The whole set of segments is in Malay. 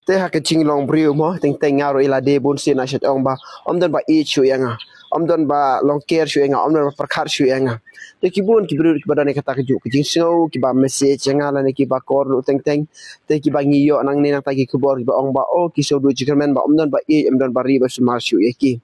te ha ke ching long briu mo teng teng ngaro ila de bun sin na shet ong ba om don ba e chu yanga om don ba long care chu yanga om don ba prakhat chu yanga te ki bun ki briu ki badane kata ke ju ki jing snow ki ba message yanga la ne ki ba kor lu teng teng te ki ba ngi yo nang ne nang ta ki kubor ki ba ong ba o ki so du chikermen ba om don ba e om don ba ri ba sumar chu yaki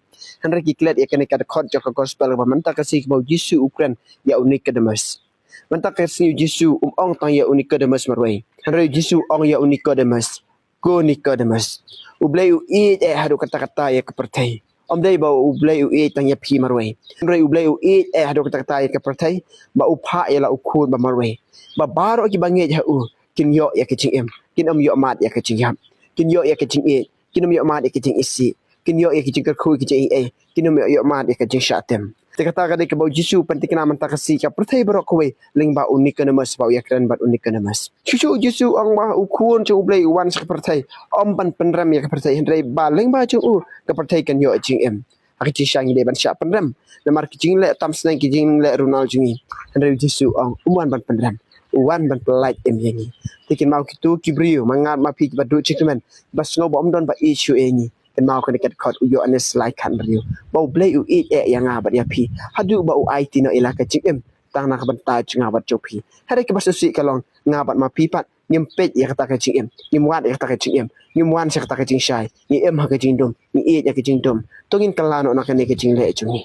hanre ki klet yakane kat khot jo ka gospel ba man ta ka sik ba jisu ukran ya unik kedemas man ta ka si jisu ong tang ya unik kedemas marwai hanre jisu ong ya unik kedemas Go Nicodemus. Ublay eat hadu kata-kata ya kepertai. Om day ba ublay eat tang ya pi marway. Ublay eat hadu kata-kata ya kepertai. Ba upha ya la ukud ba marway. Ba baro ki banget ya kin yo ya kecing em. Kin om yo mat ya kecing yam. Kin yo ya kecing e. Kin om yo mat ya kecing isi. Kin yo ya kecing kerku kecing e. Kin om yo mat ya kecing syatem. Kata kata ke bau jisu penting kena mentah kasih ka pertai berok kowe ling ba unik kena mas bau ya keren bat unik kena mas cucu jisu ang ba ukun cu blai wan sak pertai om ban penram ya ka pertai hendrai ba ling ba cu ka pertai kan yo jing em aki ci sang de ban sya penram namar kijing le tam snang kijing le runal jingi hendrai jisu ang wan ban penram wan ban pelait em yangi tikin mau kitu kibriu mangat ma pi badu cikmen bas ngo bom don ba issue engi kan mau kan dekat kot Ioannis like kan beriu bau blai u eat yang ngabat ya pi hadu bau IT no ila ka cikem tang nak bentai ngabat jopi hari ke basusi kalong ngabat ma pi pat nyempet ya kata ka cikem nyimwan ya kata ka cikem nyimwan sa kata ka cing syai ni em ha ka cing dum ni eat ya ka cing dum tongin kalano nak ne ka cing le cungi